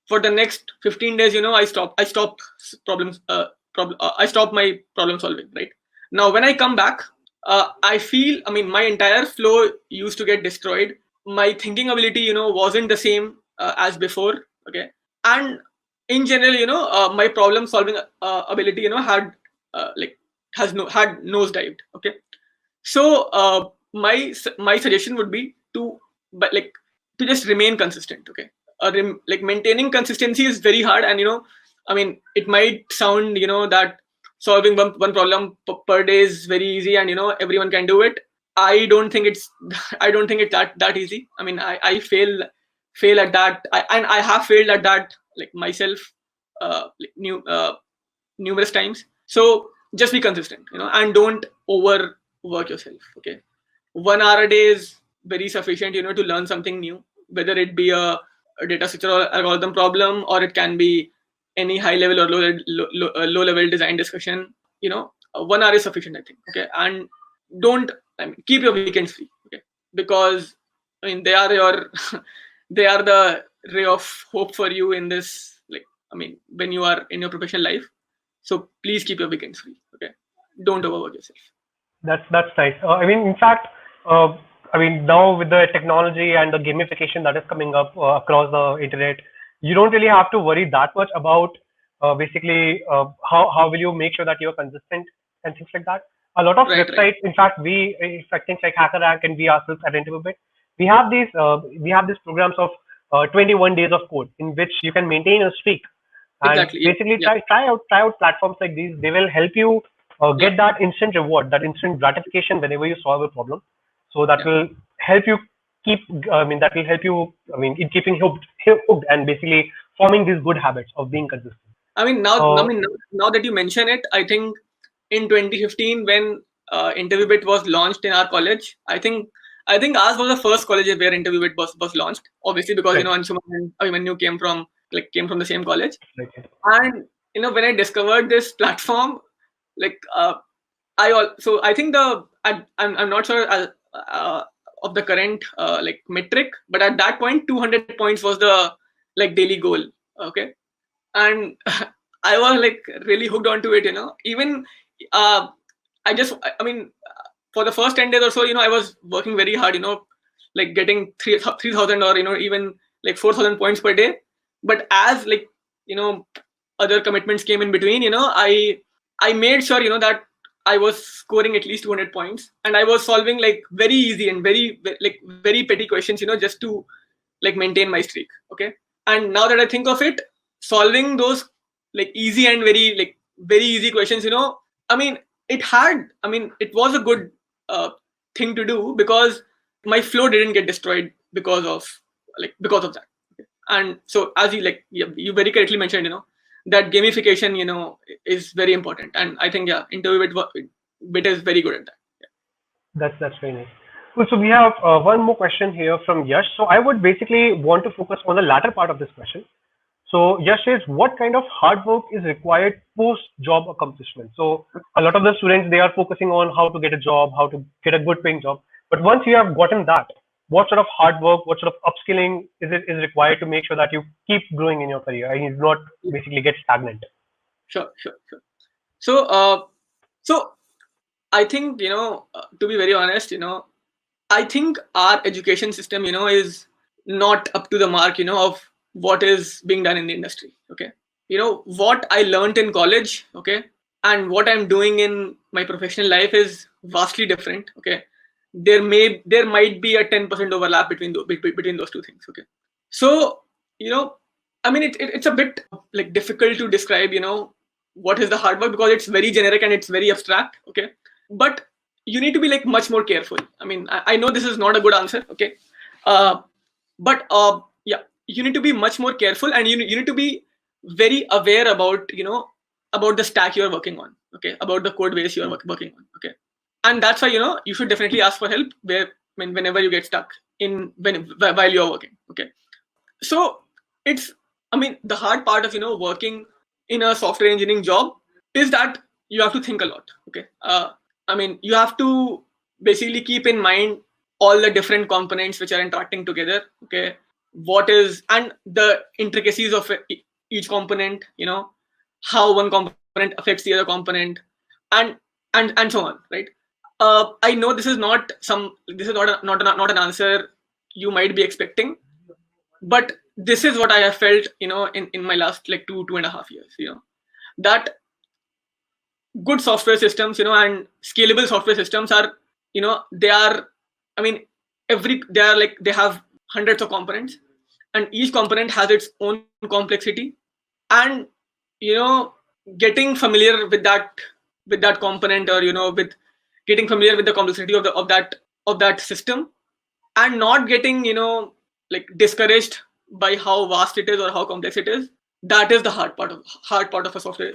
for the next 15 days, I stopped problems I stopped my problem solving, right? Now when I come back, I feel, I mean, my entire flow used to get destroyed. My thinking ability, wasn't the same as before. Okay. And in general, my problem solving ability, had like has no had nosedived. Okay. So my suggestion would be to, but like, to just remain consistent. Okay. like maintaining consistency is very hard. And I mean, it might sound that solving one problem per day is very easy, and everyone can do it. I don't think it's I don't think it's that easy. I mean, I fail at that, and I have failed at that like myself, like numerous times. So just be consistent, and don't overwork yourself. Okay, 1 hour a day is very sufficient, to learn something new, whether it be a data structure or algorithm problem, or it can be any high level or low level design discussion. 1 hour is sufficient, I think. Okay, and don't keep your weekends free. Okay, because I mean they are your they are the ray of hope for you in this, like, I mean, when you are in your professional life. So please keep your weekends free. Okay, don't overwork yourself. That's nice. I mean, in fact, I mean, now with the technology and the gamification that is coming up across the internet, you don't really have to worry that much about basically how will you make sure that you're consistent and things like that. A lot of Right. websites, in fact, in fact, things like HackerRank and we ourselves at InterviewBit, we have these programs of 21 days of code in which you can maintain a streak and Exactly. basically Yeah. try out platforms like these. They will help you Yeah. get that instant reward, that instant gratification whenever you solve a problem. So that Yeah. will help you keep. I mean, that will help you. I mean, in keeping hooked and basically forming these good habits of being consistent. I mean, Uh, now that you mention it, I think in 2015 when InterviewBit was launched in our college, I think ours was the first college where InterviewBit was launched. Obviously, because right, Anshuman and Abhimanyu came from the same college. right, right. And when I discovered this platform, like so I think I'm not sure uh, of the current like metric, but at that point 200 points was the like daily goal. Okay, and I was like really hooked onto it. Even uh, I mean, for the first 10 days or so, I was working very hard. Like getting 3,000 or even like 4,000 points per day. But as like other commitments came in between, I made sure that I was scoring at least 200 points, and I was solving like very easy and very petty questions, just to like maintain my streak. Okay, and now that I think of it, solving those like easy and very easy questions, I mean, it was a good uh, thing to do, because my flow didn't get destroyed because of that. Okay? And so, as you very correctly mentioned, that gamification, is very important, and I think, yeah, bit is very good at that. That's very nice. Cool. So we have one more question here from Yash. So I would basically want to focus on the latter part of this question. So Yash says, what kind of hard work is required post job accomplishment? So a lot of the students, they are focusing on how to get a job, how to get a good paying job. But once you have gotten that, what sort of hard work, what sort of upskilling is required to make sure that you keep growing in your career and you do not basically get stagnant? Sure. So, so I think, to be very honest, I think our education system, is not up to the mark, of what is being done in the industry. Okay. What I learned in college, okay, and what I'm doing in my professional life is vastly different. Okay. There might be a 10% overlap between those two things. Okay. So, I mean, it's a bit like difficult to describe, what is the hard work, because it's very generic and it's very abstract. Okay. But you need to be like much more careful. I mean, I know this is not a good answer. Okay. But yeah, you need to be much more careful, and you need to be very aware about, about the stack you're working on. Okay. About the code base you're working on. Okay. And that's why, you should definitely ask for help whenever you get stuck while you're working. Okay. So it's, I mean, the hard part of working in a software engineering job is that you have to think a lot. Okay. I mean, you have to basically keep in mind all the different components which are interacting together. Okay. And the intricacies of each component, how one component affects the other component, and so on, right? I know this is not not an answer you might be expecting, but this is what I have felt, in my last like 2.5 years, that good software systems, and scalable software systems are, they are, I mean, they are like, they have hundreds of components, and each component has its own complexity, and getting familiar with that component, or with getting familiar with the complexity of that system, and not getting like discouraged by how vast it is or how complex it is. That is the hard part of a software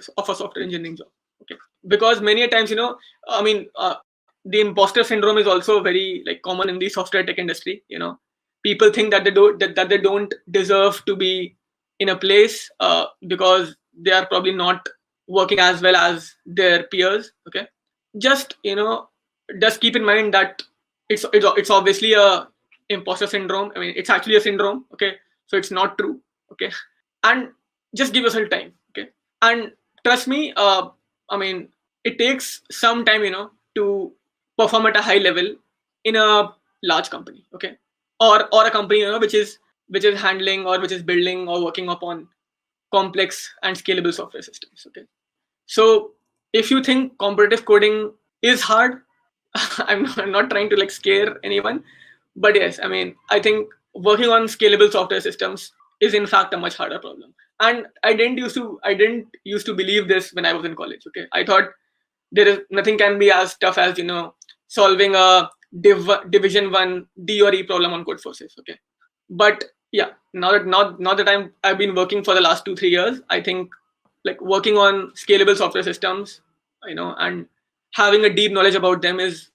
engineering job. Okay, because many a times the imposter syndrome is also very like common in the software tech industry. People think that they don't deserve to be in a place because they are probably not working as well as their peers. Okay, just just keep in mind that it's obviously a imposter syndrome. I mean, it's actually a syndrome. Okay, so it's not true. Okay, and just give yourself time. Okay, and trust me, I mean, it takes some time to perform at a high level in a large company. Okay, or a company which is handling, or which is building or working upon complex and scalable software systems. Okay, so if you think competitive coding is hard, I'm not trying to like scare anyone, but yes, I mean, I think working on scalable software systems is in fact a much harder problem. And I didn't used to believe this when I was in college. Okay, I thought there is nothing can be as tough as solving a division 1 D or E problem on Codeforces. Okay, but yeah, now that I've been working for the last 2-3 years, I think like working on scalable software systems, and having a deep knowledge about them is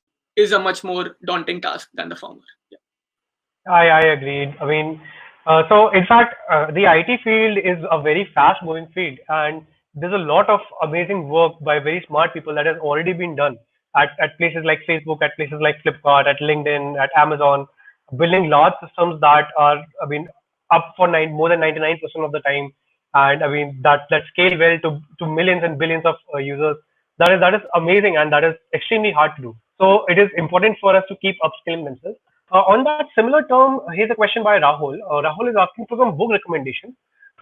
a much more daunting task than the former. Yeah. I agreed. I mean, so in fact, the IT field is a very fast moving field, and there's a lot of amazing work by very smart people that has already been done at places like Facebook, at places like Flipkart, at LinkedIn, at Amazon, building large systems that are, I mean, up for more than 99% of the time, and I mean that scale well to millions and billions of users. That is amazing, and that is extremely hard to do. So it is important for us to keep upskilling themselves. On that similar term, here's a question by Rahul. Rahul is asking for some book recommendations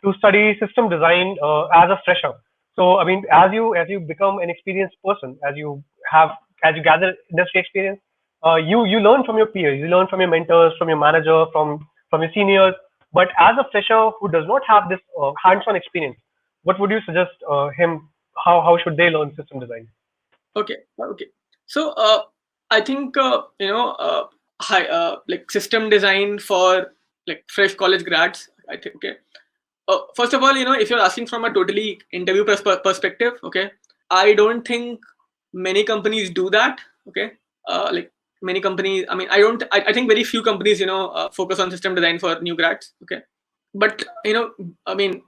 to study system design as a fresher. So, I mean, as you become an experienced person, as you gather industry experience, you learn from your peers, you learn from your mentors, from your manager, from your seniors. But as a fresher who does not have this hands-on experience, what would you suggest him? How should they learn system design? Okay. So I think high like system design for like fresh college grads. I think okay. First of all, if you're asking from a totally interview perspective, okay, I don't think many companies do that. Okay, like many companies. I mean, I don't. I think very few companies, focus on system design for new grads. Okay, but I mean,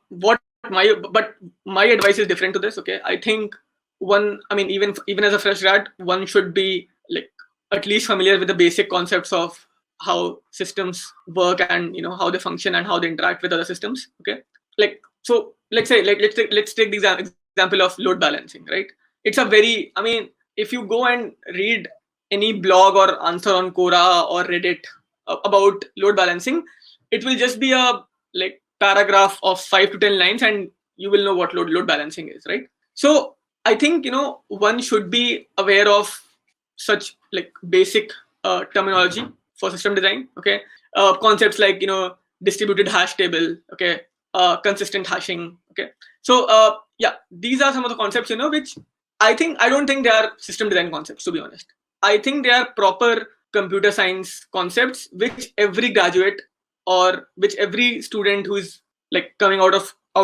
my advice is different to this. Okay, I think I mean, even as a fresh grad, one should be like at least familiar with the basic concepts of how systems work, and how they function and how they interact with other systems. Okay, like so let's say, like let's take the example of load balancing, right? It's a very, I mean, if you go and read any blog or answer on Quora or Reddit about load balancing, it will just be a like paragraph of 5 to 10 lines, and you will know what load balancing is, right? So I think one should be aware of such like basic terminology for system design. Okay, concepts like distributed hash table. Okay, consistent hashing. Okay, so yeah, these are some of the concepts which I don't think they are system design concepts, to be honest. I think they are proper computer science concepts which every graduate or which every student who is like coming out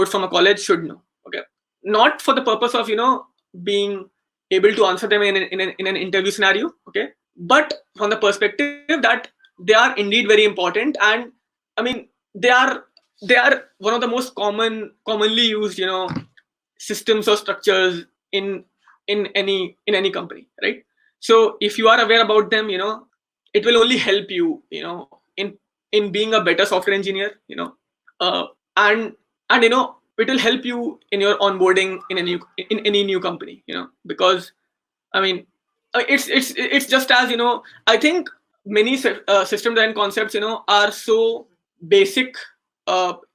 from a college should know. Okay, not for the purpose of being able to answer them in an interview scenario. Okay, but from the perspective that they are indeed very important, and I mean they are one of the most commonly used systems or structures in any company, right? So if you are aware about them, it will only help you in being a better software engineer, uh, and it will help you in your onboarding in any new company, because I mean it's just as I think many system design concepts are so basic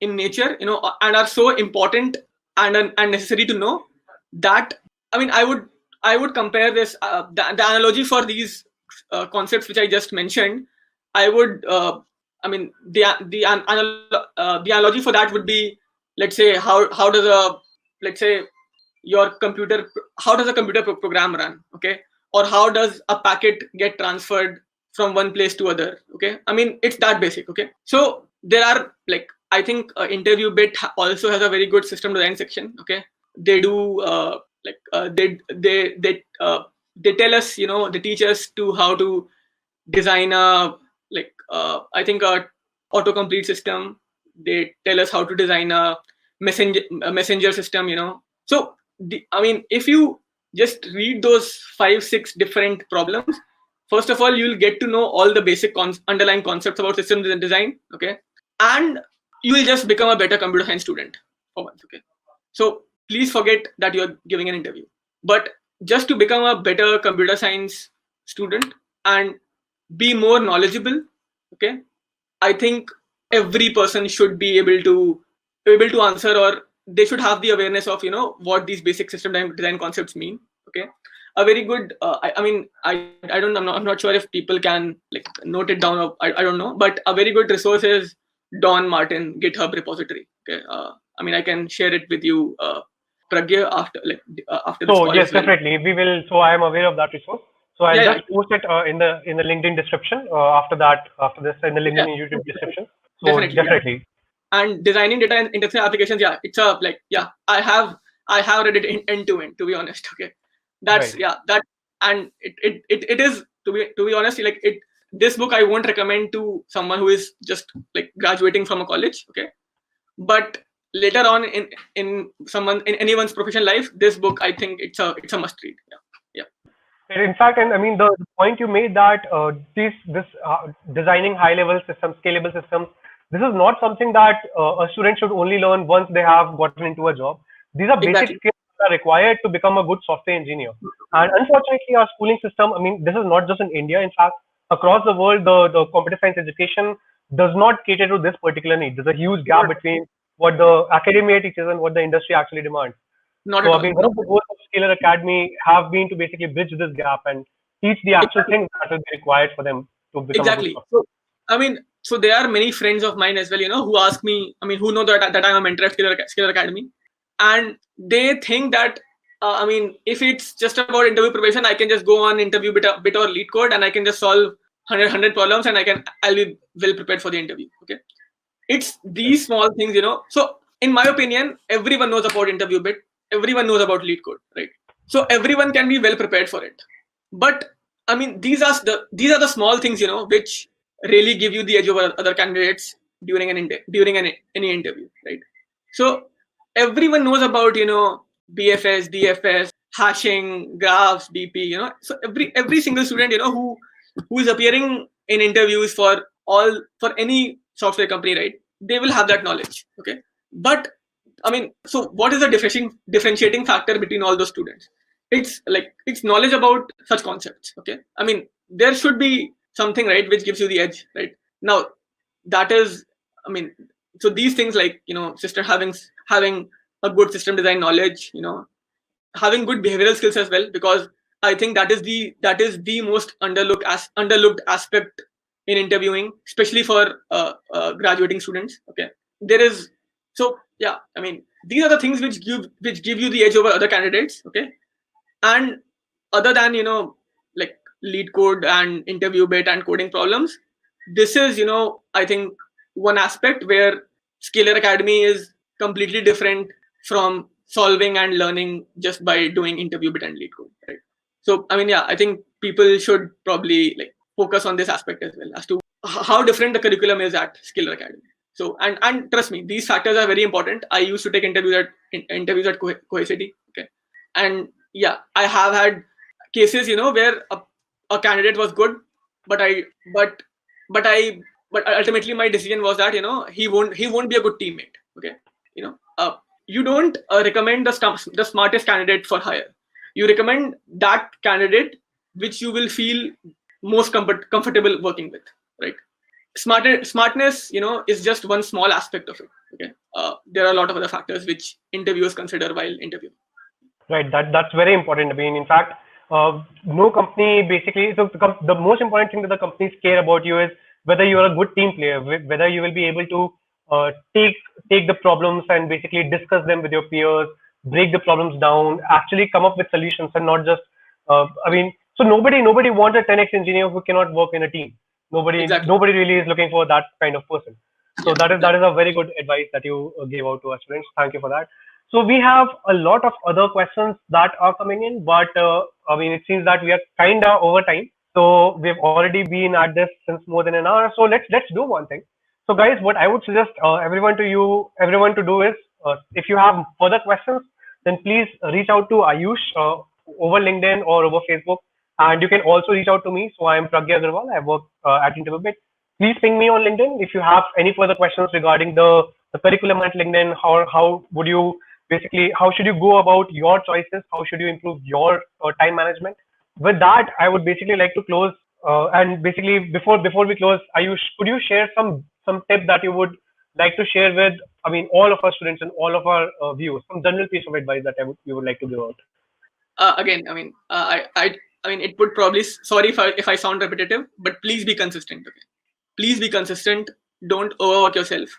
in nature, and are so important and necessary to know, that I mean I would compare this the analogy for these concepts which I just mentioned. I would I mean, the analogy for that would be, let's say, how does a, let's say, your computer, how does a computer program run? Okay, or how does a packet get transferred from one place to other? Okay, I mean, it's that basic. Okay, so there are, like, I think interview bit also has a very good system design section. Okay, they do they tell us, they teach us to how to design a, like, I think a autocomplete system. They tell us how to design a messenger system. So I mean, if you just read those 5-6 different problems, first of all, you'll get to know all the basic underlying concepts about systems and design. Okay, and you will just become a better computer science student for once. Okay, so please forget that you're giving an interview, but just to become a better computer science student and be more knowledgeable. Okay, I think every person should be able to answer, or they should have the awareness of what these basic system design concepts mean. Okay, a very good I mean, I don't, I'm not sure if people can, like, note it down, or I don't know, but a very good resource is Don Martin GitHub repository. Okay, I mean, I can share it with you, Pragya, after this So call yes, as well. definitely we will. So I am aware of that resource. So I'll Yeah, just post it in the LinkedIn description after this in the yeah, LinkedIn and YouTube description. So definitely. definitely. And designing data and intensive applications, yeah, it's a, like, yeah, I have read it end to end, to be honest. Okay, that's, Right. yeah, that, and it is, to be honest, like, this book I won't recommend to someone who is just, like, graduating from a college. Okay, but later on in anyone's professional life, this book, I think it's a must read. Yeah, In fact, and I mean the point you made that this designing high-level systems, scalable systems, this is not something that a student should only learn once they have gotten into a job. These are basic exactly. skills that are required to become a good software engineer. And unfortunately, our schooling system, I mean, this is not just in India. In fact, across the world, the computer science education does not cater to this particular need. There's a huge gap between what the academia teaches and what the industry actually demands. Not So at I all. mean, one of the goals of Scalar Academy have been to basically bridge this gap and teach the actual Exactly. things that will be required for them to become a good Exactly. software. So, I mean, so there are many friends of mine as well, who ask me, I mean, who know that I'm a mentor at Scalar Academy, and they think that, I mean, if it's just about interview preparation, I can just go on interview bit or lead code, and I can just solve 100 problems, and I'll be well prepared for the interview. Okay, it's these small things. So in my opinion, everyone knows about interview bit, everyone knows about lead code, right? So everyone can be well prepared for it. But I mean, these are the small things, which really give you the edge over other candidates any interview, right? So everyone knows about, BFS, DFS, hashing, graphs, DP. So every single student, who is appearing in interviews for any software company, right? They will have that knowledge. Okay, but I mean, so what is the differentiating factor between all those students? It's knowledge about such concepts. Okay, I mean, there should be something, right, which gives you the edge, right? Now, that is, I mean, so these things, like, system having a good system design knowledge, having good behavioral skills as well, because I think that is the most underlooked aspect in interviewing, especially for graduating students. Okay, there is, so yeah, I mean, these are the things which give you the edge over other candidates. Okay, and other than, like, lead code and interview bit and coding problems, this is, I think, one aspect where Scalar Academy is completely different from solving and learning just by doing interview bit and lead code, right? So I mean, yeah, I think people should probably, like, focus on this aspect as well, as to how different the curriculum is at Scalar Academy. So, and trust me, these factors are very important. I used to take interviews at Cohesity. Okay, and yeah, I have had cases, where a candidate was good, but I but but I but ultimately my decision was that, he won't be a good teammate. Okay, you don't recommend the smartest candidate for hire. You recommend that candidate which you will feel most comfortable working with, right? Smartness, is just one small aspect of it. Okay, there are a lot of other factors which interviewers consider while interviewing. Right. That's very important. I mean, in fact, no company basically. So the most important thing that the companies care about you is whether you are a good team player, whether you will be able to take the problems and basically discuss them with your peers, break the problems down, actually come up with solutions, and not just. So nobody wants a 10x engineer who cannot work in a team. Exactly. Nobody really is looking for that kind of person. So Yeah, that is a very good advice that you gave out to our students. Thank you for that. So we have a lot of other questions that are coming in, but it seems that we are kind of over time. So we've already been at this since more than an hour. So let's do one thing. So guys, what I would suggest everyone to do is, if you have further questions, then please reach out to Ayush over LinkedIn or over Facebook, and you can also reach out to me. So I am Pragya Agarwal. I work at Interbit. Please ping me on LinkedIn if you have any further questions regarding the curriculum at LinkedIn. How would you basically, how should you go about your choices? How should you improve your time management? With that, I would basically like to close. And basically, before we close, Ayush, could you share some tip that you would like to share with, all of our students and all of our viewers, some general piece of advice that you would like to give out? Again, it would probably, sorry if I sound repetitive, but please be consistent. Okay, please be consistent. Don't overwork yourself,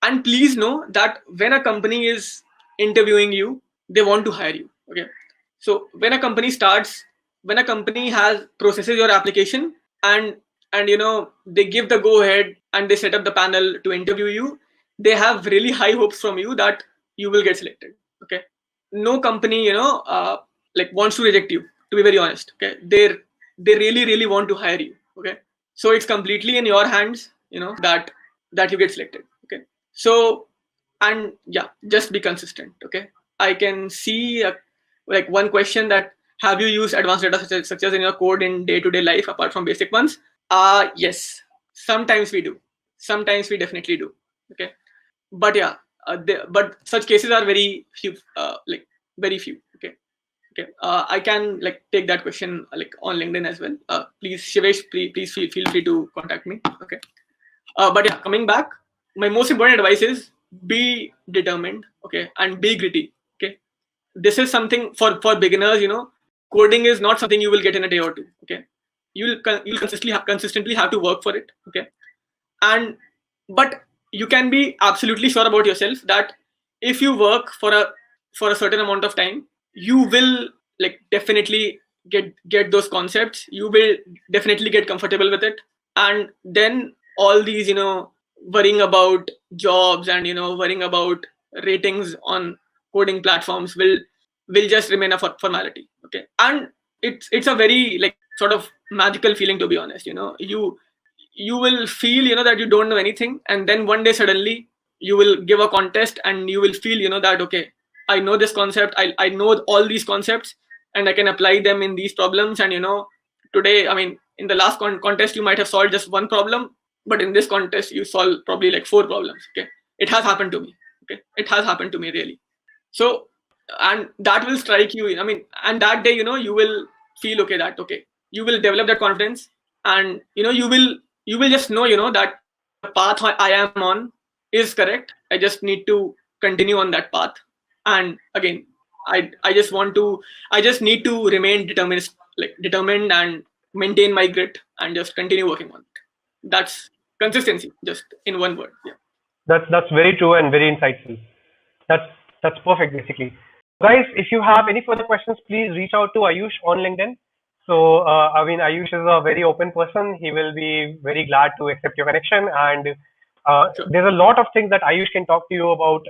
and please know that when a company is interviewing you, they want to hire you. Okay, so when a company has processes your application, and they give the go ahead and they set up the panel to interview you, they have really high hopes from you that you will get selected. Okay, no company wants to reject you, to be very honest. Okay, they really want to hire you. Okay, so it's completely in your hands, that you get selected. Okay, so, and yeah, just be consistent. Okay, I can see one question, that have you used advanced data structures in your code in day-to-day life apart from basic ones? Yes, sometimes we do, sometimes we definitely do. Okay, but yeah, but such cases are very few, very few. Okay, I can take that question on LinkedIn as well. Please, Shivesh, please feel free to contact me. Okay, but yeah, coming back, my most important advice is be determined. Okay, and be gritty. Okay, this is something for beginners. Coding is not something you will get in a day or two. Okay, you'll consistently have to work for it. Okay, and but you can be absolutely sure about yourself that if you work for a certain amount of time, you will definitely get those concepts. You will definitely get comfortable with it, and then all these worrying about jobs and worrying about ratings on coding platforms will just remain a formality. Okay, and it's a very sort of magical feeling, to be honest. You will feel that you don't know anything, and then one day suddenly you will give a contest and you will feel that, okay, I know this concept, I know all these concepts, and I can apply them in these problems. And today, in the last contest you might have solved just one problem, but in this contest you solve probably 4 problems. Okay, it has happened to me. Okay, it has happened to me, really. So, and that will strike you. And that day, you will feel okay, that okay, you will develop that confidence, and you will just know that the path I am on is correct. I just need to continue on that path. And again, I just need to remain determined and maintain my grit and just continue working on it. That's consistency, just in one word. Yeah. That's very true and very insightful. That's that's perfect, basically. Guys, if you have any further questions, please reach out to Ayush on LinkedIn. So, Ayush is a very open person. He will be very glad to accept your connection. And Sure. there's a lot of things that Ayush can talk to you about,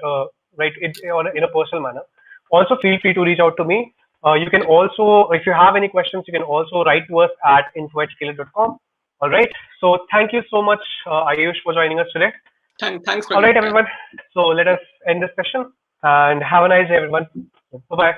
right, in a personal manner. Also, feel free to reach out to me. You can also, if you have any questions, you can also write to us at info@scaler.com. All right. So, thank you so much, Ayush, for joining us today. Thanks. All right, everyone. So, let us end this session and have a nice day, everyone. Bye bye.